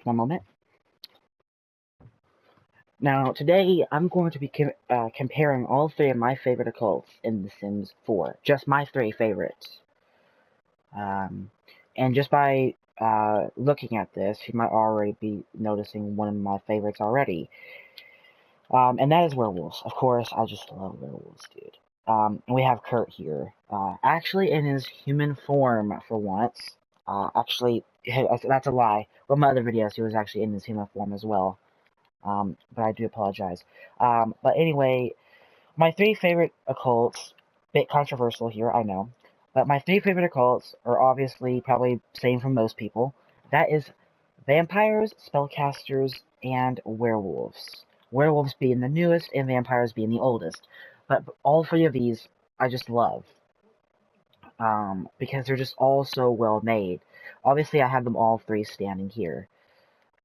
One moment. Now, today I'm going to be comparing all three of my favorite occults in The Sims 4. Just my three favorites. Um, and just by looking at this, you might already be noticing one of my favorites already. And that is werewolves. Of course, I just love werewolves, dude. And we have Kurt here. Actually in his human form for once. Actually, that's a lie. One of my other videos, he was actually in his human form as well. But I do apologize. But anyway, my three favorite occults, bit controversial here, I know, but my three favorite occults are obviously probably same from most people. That is vampires, spellcasters, and werewolves. Werewolves being the newest, and vampires being the oldest. But all three of these I just love. Because they're just all so well made. Obviously, I have them all three standing here.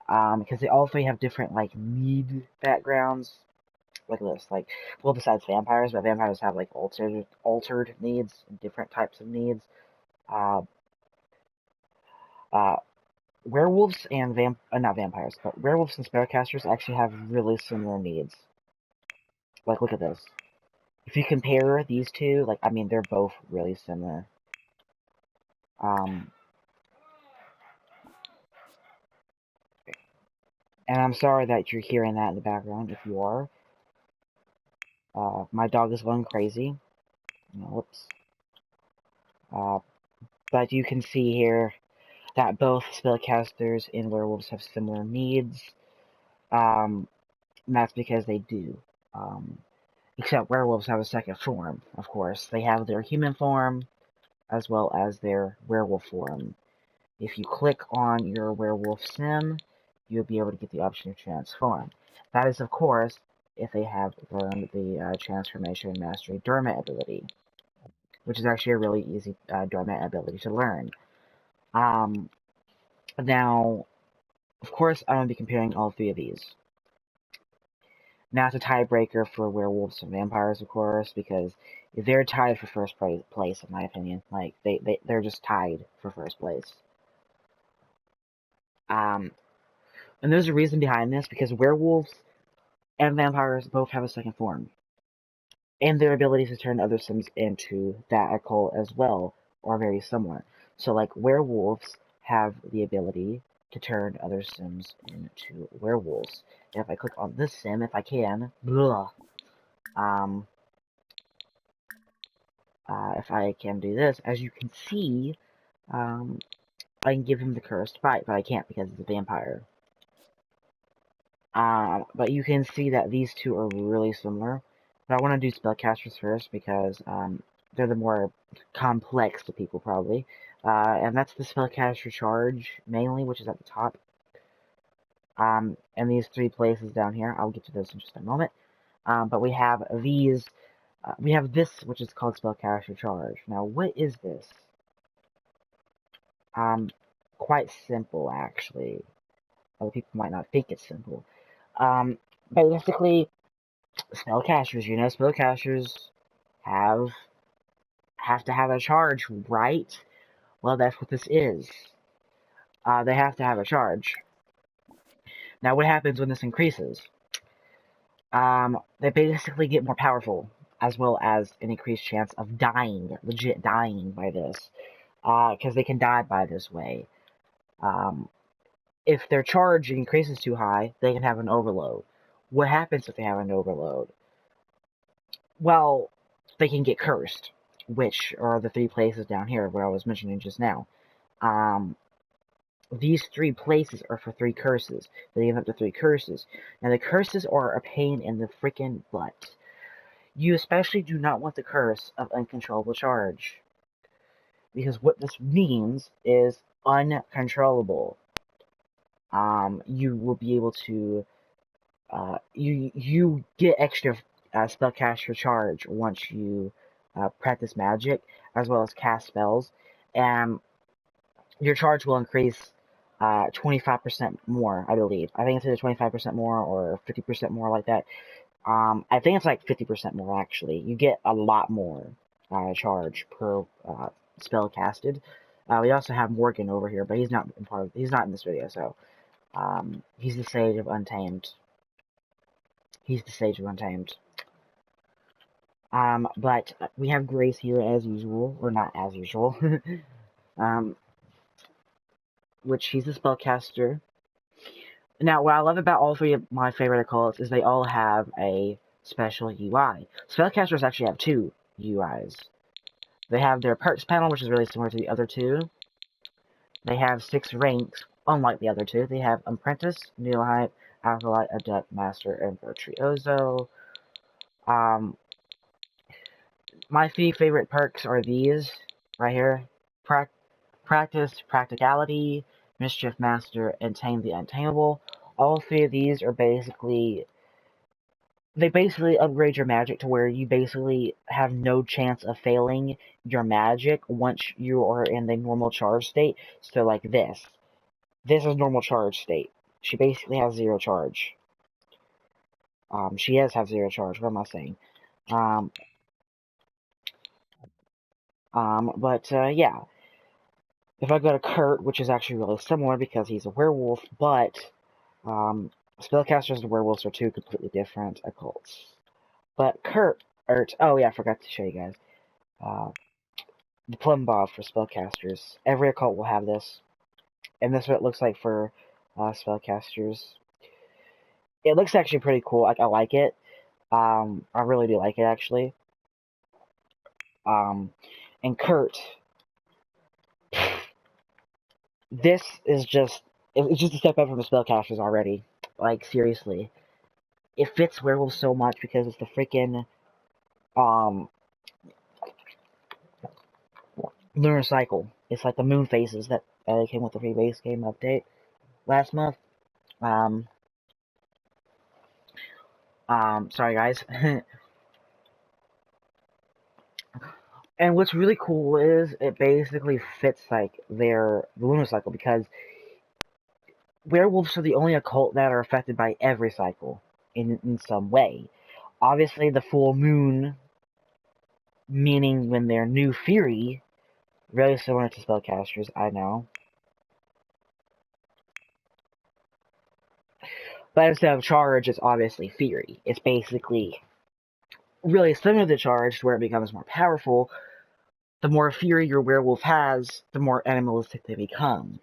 Because they all three have different, like, need backgrounds. Look at this, like, well, besides vampires, but vampires have, like, altered needs, different types of needs. Uh, uh, werewolves and not vampires, but werewolves and spellcasters actually have really similar needs. Like, look at this. If you compare these two, like, I mean, they're both really similar. Um, and I'm sorry that you're hearing that in the background, if you are. My dog is going crazy. Whoops. But you can see here that both spellcasters and werewolves have similar needs. And that's because they do. Except werewolves have a second form, of course. They have their human form as well as their werewolf form. If you click on your werewolf sim, you'll be able to get the option to transform. That is, of course, if they have learned the Transformation Mastery Dormant ability, which is actually a really easy Dormant ability to learn. Now, of course, I'm going to be comparing all three of these. Now, it's a tiebreaker for werewolves and vampires, of course, because they're tied for first place, in my opinion. Like, they're just tied for first place. And there's a reason behind this, because werewolves and vampires both have a second form. And their abilities to turn other sims into that occult as well are very similar. So, like, werewolves have the ability to turn other sims into werewolves. And if I click on this sim, if I can, if I can do this, as you can see, I can give him the cursed bite, but I can't because it's a vampire. But you can see that these two are really similar. But I want to do spellcasters first because they're the more complex to people probably. And that's the spellcaster charge mainly, which is at the top. And these three places down here, I'll get to those in just a moment. But we have these, we have this, which is called spellcaster charge. Now, what is this? Quite simple, actually. Other people might not think it's simple. Basically, spellcasters, spellcasters have to have a charge, right? Well, that's what this is. They have to have a charge. Now, what happens when this increases? They basically get more powerful, as well as an increased chance of dying, legit dying by this, because they can die by this way. If their charge increases too high, they can have an overload. What happens if they have an overload? Well, they can get cursed, which are the three places down here where I was mentioning just now. These three places are for three curses. They give up to three curses. Now, the curses are a pain in the freaking butt. You especially do not want the curse of uncontrollable charge. Because what this means is uncontrollable. You will be able to you get extra spellcaster charge once you practice magic, as well as cast spells, and your charge will increase 25% more, I believe. I think it's either 25% more or 50% more, like that. I think it's like 50% more, actually. You get a lot more charge per spell casted. We also have Morgan over here, but he's not in this video, so He's the Sage of Untamed. He's the Sage of Untamed. But we have Grace here as usual, or not as usual. Which he's a spellcaster. Now, what I love about all three of my favorite occults is they all have a special UI. Spellcasters actually have two UIs. They have their perks panel, which is really similar to the other two. They have 6 ranks, unlike the other two. They have Apprentice, Neophyte, Acolyte, Adept, Master, and Virtuoso. My 3 favorite perks are these, right here. Practice, Practicality, Mischief Master, and Tame the Untamable. All 3 of these are basically... They basically upgrade your magic to where you basically have no chance of failing your magic once you are in the normal charge state. So like this. This is normal charge state. She basically has 0 charge. She does have 0 charge, what am I saying? Yeah. If I go to Kurt, which is actually really similar because he's a werewolf, but, spellcasters and werewolves are 2 completely different occults. But oh yeah, I forgot to show you guys. The plumb bob for spellcasters. Every occult will have this. And this is what it looks like for spellcasters. It looks actually pretty cool. Like, I like it. I really do like it, actually. And Kurt, this is just, it's just a step up from the spellcasters already. Like, seriously. It fits werewolves so much because it's the freaking, lunar cycle. It's like the moon phases that came with the free base game update last month. Sorry guys. And what's really cool is it basically fits like the lunar cycle, because werewolves are the only occult that are affected by every cycle in some way. Obviously, the full moon, meaning when they're new Fury, really similar to spellcasters, I know. But instead of charge, it's obviously Fury. It's basically really similar to charge, where it becomes more powerful. The more Fury your werewolf has, the more animalistic they become.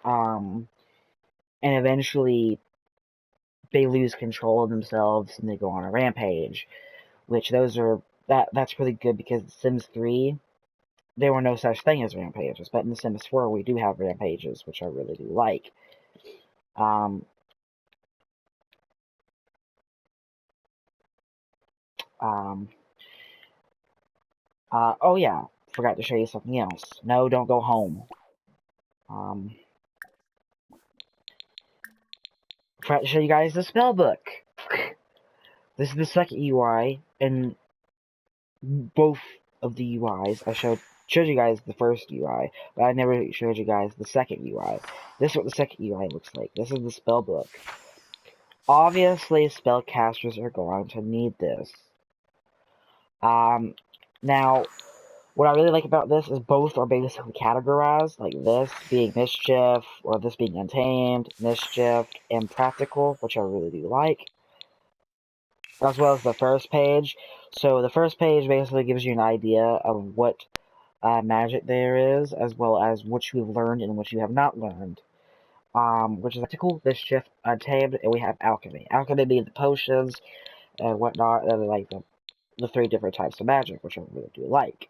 And eventually, they lose control of themselves and they go on a rampage. Which that's really good, because in Sims 3, there were no such thing as rampages. But in The Sims 4, we do have rampages, which I really do like. Oh yeah, forgot to show you something else. No, don't go home. Forgot to show you guys the spell book. This is the second UI, and both of the UIs, I showed you guys the first UI, but I never showed you guys the second UI. This is what the second UI looks like. This is the spell book. Obviously, spellcasters are going to need this. Now, what I really like about this is both are basically categorized, like this being Mischief, or this being Untamed, Mischief, and Practical, which I really do like. As well as the first page. So the first page basically gives you an idea of what magic there is, as well as what you have learned and what you have not learned. Which is Practical, Mischief, Untamed, and we have Alchemy. Alchemy being the potions and whatnot, and like the 3 different types of magic, which I really do like.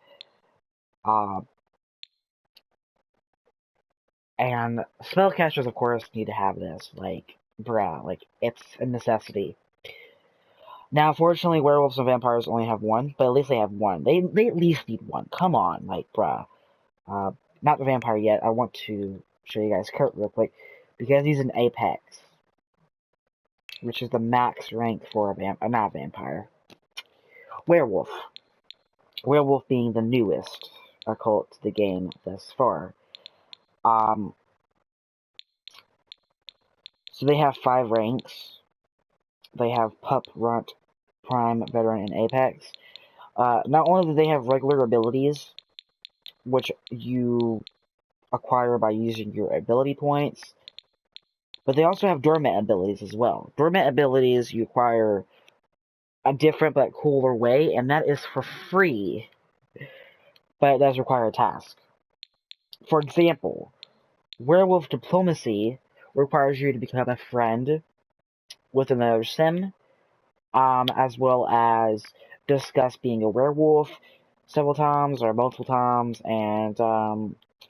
And spellcasters, of course, need to have this. Like, bruh, like, it's a necessity. Now, fortunately, werewolves and vampires only have 1, but at least they have 1. They at least need 1. Come on, like, bruh. Not the vampire yet. I want to show you guys Kurt real quick, because he's an Apex, which is the max rank for not vampire. Werewolf. Werewolf being the newest occult to the game thus far. So they have 5 ranks. They have Pup, Runt, Prime, Veteran, and Apex. Not only do they have regular abilities, which you acquire by using your ability points, But they also have dormant abilities as well. Dormant abilities you acquire a different but cooler way, and that is for free. But it does require a task. For example, Werewolf Diplomacy requires you to become a friend with another sim, as well as discuss being a werewolf several times or multiple times, and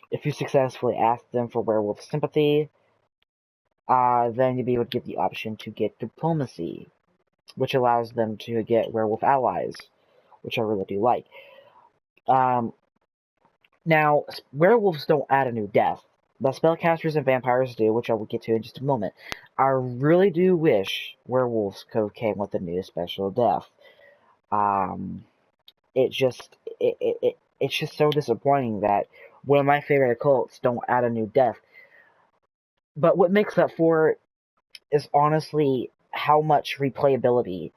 if you successfully ask them for werewolf sympathy, then you'll be able to get the option to get diplomacy, which allows them to get werewolf allies, which I really do like. Now, werewolves don't add a new death, but spellcasters and vampires do, which I will get to in just a moment. I really do wish werewolves could have came with a new special death. It's just so disappointing that one of my favorite occults don't add a new death. But what makes up for it is honestly how much replayability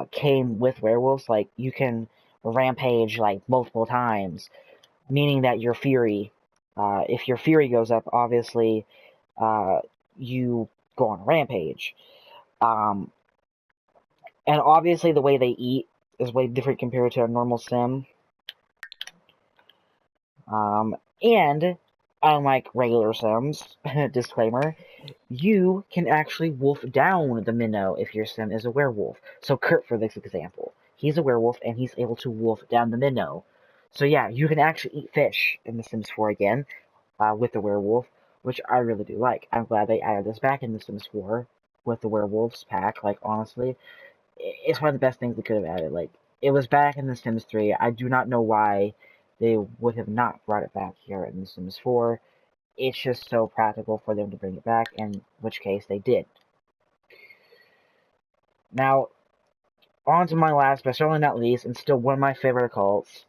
came with werewolves. Like, you can rampage like multiple times, meaning that your fury, if your fury goes up, obviously you go on a rampage. And obviously the way they eat is way different compared to a normal sim. And unlike regular sims, disclaimer, you can actually wolf down the minnow if your sim is a werewolf. So Kurt, for this example, he's a werewolf and he's able to wolf down the minnow. So yeah, you can actually eat fish in The Sims 4 again, with the werewolf, which I really do like. I'm glad they added this back in The Sims 4 with the werewolves pack. Like, honestly, it's one of the best things they could have added. Like, it was back in The Sims 3. I do not know why they would have not brought it back here in The Sims 4. It's just so practical for them to bring it back, in which case they did. Now, on to my last, but certainly not least, and still one of my favorite cults,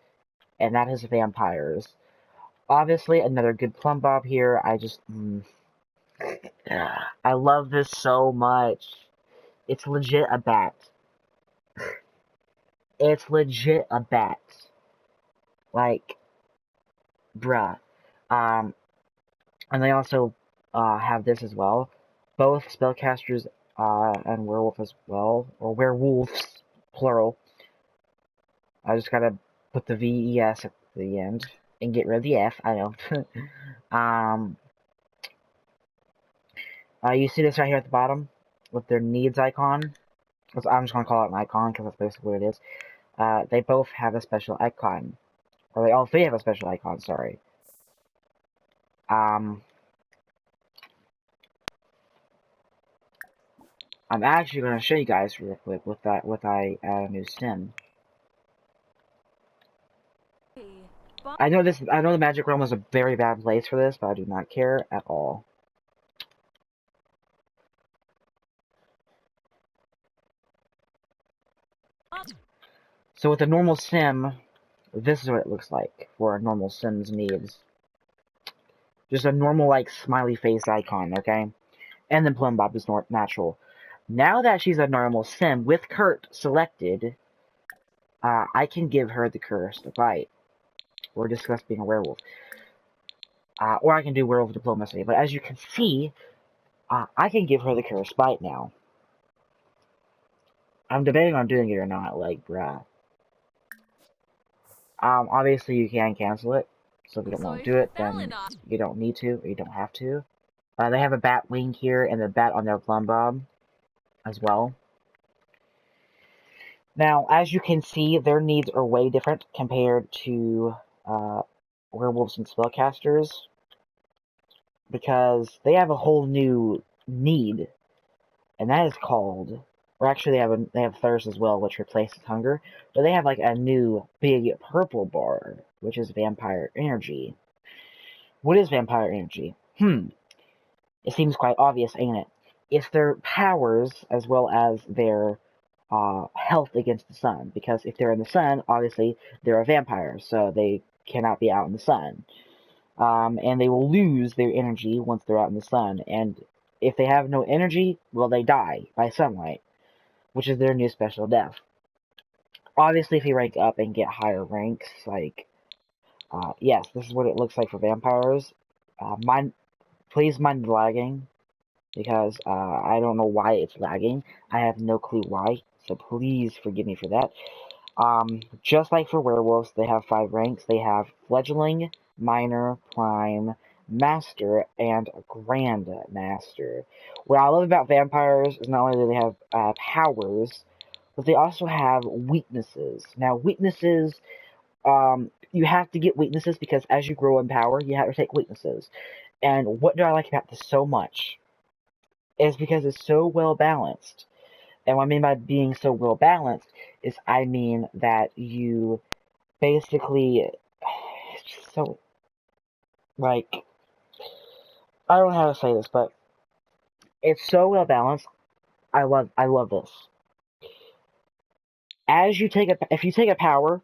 and that is vampires. Obviously, another good plumb bob here. I love this so much. It's legit a bat. It's legit a bat. Like, bruh. And they also have this as well. Both spellcasters and werewolf as well, or werewolves, plural. I just gotta put the VES at the end and get rid of the F. I know. You see this right here at the bottom with their needs icon. I'm just gonna call it an icon because that's basically what it is. They both have a special icon, or they all three have a special icon. Sorry. I'm actually going to show you guys real quick with I add a new sim. I know the Magic Realm is a very bad place for this, but I do not care at all. So with a normal sim, this is what it looks like for a normal sim's needs. Just a normal, like, smiley face icon, okay? And then Plum Bob is natural. Now that she's a normal sim, with Kurt selected, I can give her the curse to bite, or discuss being a werewolf. Or I can do werewolf diplomacy. But as you can see, I can give her the curse bite now. I'm debating on doing it or not, like, bruh. Obviously you can cancel it, so if you don't want to do it, then you don't need to, or you don't have to. They have a bat wing here, and a bat on their plumb bob, as well. Now, as you can see, their needs are way different compared to, werewolves and spellcasters, because they have a whole new need, and that is called, or actually they have thirst as well, which replaces hunger, but they have like a new big purple bar, which is vampire energy. What is vampire energy? It seems quite obvious, ain't it? It's their powers as well as their health against the sun, because if they're in the sun, obviously they're a vampire, so they cannot be out in the sun. And they will lose their energy once they're out in the sun, and if they have no energy, well, they die by sunlight, which is their new special death. Obviously, if you rank up and get higher ranks, like, yes, this is what it looks like for vampires. Please mind the lagging. because I don't know why it's lagging. I have no clue why, so please forgive me for that. Just like for werewolves, they have 5 ranks. They have fledgling, minor, prime, master, and grand master. What I love about vampires is not only do they have powers, but they also have weaknesses. Now, weaknesses, you have to get weaknesses because as you grow in power, you have to take weaknesses. And what do I like about this so much is because it's so well balanced. And what I mean by being so well balanced is I mean that you basically, it's just so, like, I don't know how to say this, but it's so well balanced. I love this. As you take if you take a power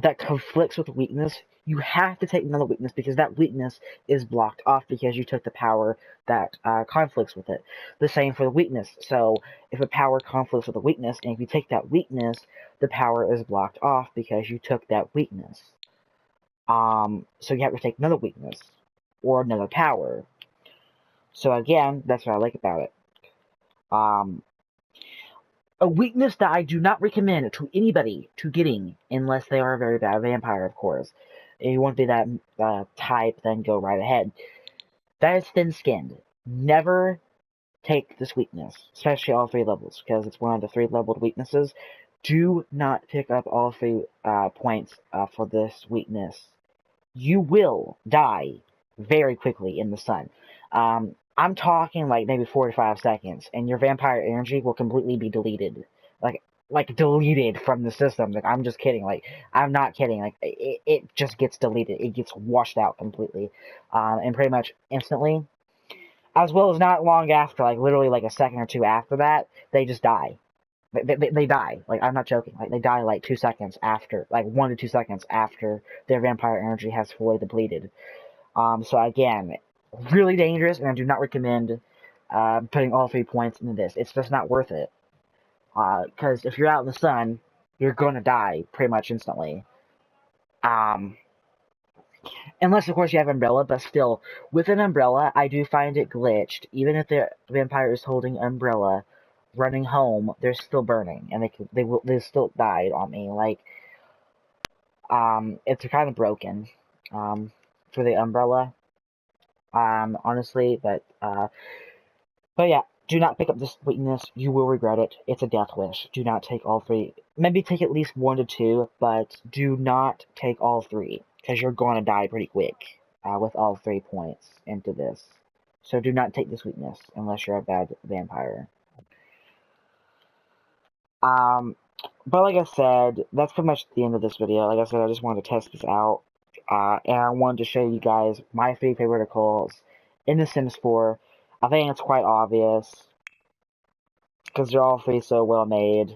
that conflicts with weakness, you have to take another weakness because that weakness is blocked off because you took the power that conflicts with it. The same for the weakness. So if a power conflicts with a weakness, and if you take that weakness, the power is blocked off because you took that weakness. So you have to take another weakness or another power. So again, that's what I like about it. A weakness that I do not recommend to anybody to getting unless they are a very bad vampire, of course. If you want to be that type, then go right ahead. That is thin-skinned. Never take this weakness, especially all 3 levels, because it's one of the 3 leveled weaknesses. Do not pick up all 3 points for this weakness. You will die very quickly in the sun. I'm talking like maybe 4 to 5 seconds, and your vampire energy will completely be deleted. Like deleted from the system. Like, I'm just kidding. Like, I'm not kidding. Like, it just gets deleted. It gets washed out completely. And pretty much instantly. As well as not long after, like, literally like a second or 2 after that, they just die. They die. Like, I'm not joking. Like, they die like 2 seconds after, like 1 to 2 seconds after their vampire energy has fully depleted. So again, really dangerous, and I do not recommend putting all 3 points into this. It's just not worth it. Because if you're out in the sun, you're gonna die pretty much instantly. Unless, of course, you have Umbrella, but still, with an Umbrella, I do find it glitched. Even if the vampire is holding Umbrella, running home, they're still burning, and they still died on me. Like, it's kind of broken, for the Umbrella. Honestly, but yeah, do not pick up this weakness. You will regret it. It's a death wish. Do not take all 3. Maybe take at least 1 to 2, but do not take all 3, because you're going to die pretty quick with all 3 points into this. So do not take this weakness unless you're a bad vampire. But like I said, that's pretty much the end of this video. Like I said, I just wanted to test this out. And I wanted to show you guys my 3 favorite occults in The Sims 4. I think it's quite obvious, because they're all 3 so well made.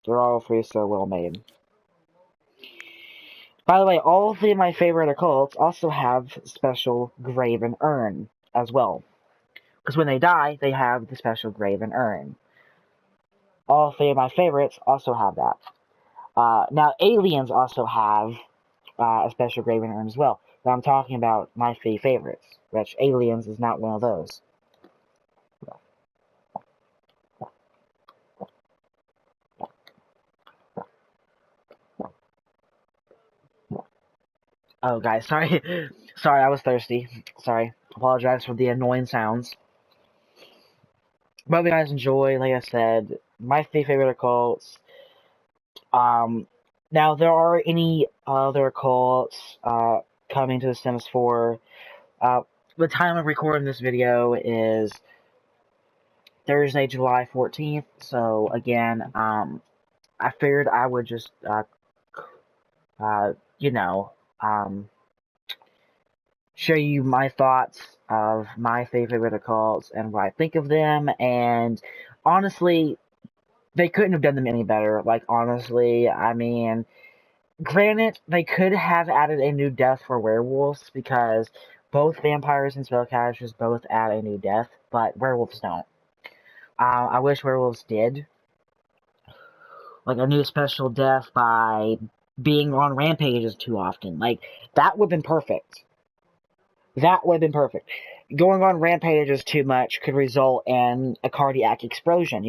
They're all 3 so well made. By the way, all 3 of my favorite occults also have special grave and urn as well. Because when they die, they have the special grave and urn. All 3 of my favorites also have that. Now, aliens also have a special grave and urn as well. But I'm talking about my 3 favorites, which aliens is not one of those. Oh, guys, sorry. Sorry, I was thirsty. Sorry. Apologize for the annoying sounds. But if you guys enjoy, like I said, my 3 favorite occults. Now, there are any other occults coming to The Sims 4. The time of recording this video is Thursday, July 14th. So, again, I figured I would just, show you my thoughts of my favorite occults and what I think of them. And honestly, they couldn't have done them any better. Like, honestly, I mean, granted, they could have added a new death for werewolves because both vampires and spellcasters both add a new death, but werewolves don't. I wish werewolves did. Like a new special death by being on rampages too often. Like, that would have been perfect. That would have been perfect. Going on rampages too much could result in a cardiac explosion,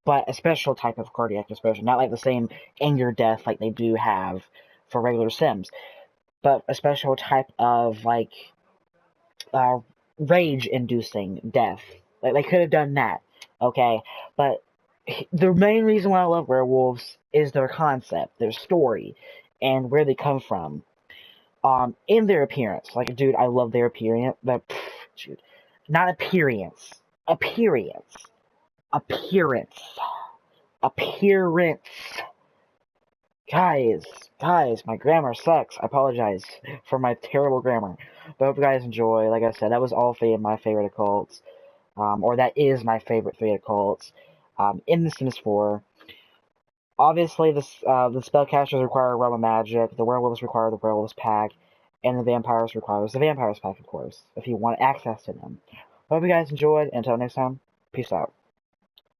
but a special type of cardiac explosion, not like the same anger death like they do have for regular Sims, but a special type of, uh, rage-inducing death. Like, they could have done that, okay? But the main reason why I love werewolves is their concept, their story, and where they come from. In their appearance. Like, dude, I love their appearance. Dude, not appearance. Appearance. Appearance. Appearance. Guys, my grammar sucks. I apologize for my terrible grammar. But I hope you guys enjoy. Like I said, that was all three of my favorite occults. Or that is my favorite three occults. In The Sims 4. Obviously, the spellcasters require a realm of magic, the werewolves require the werewolves pack, and the vampires requires the vampires pack, of course, if you want access to them. Hope you guys enjoyed, and until next time, peace out.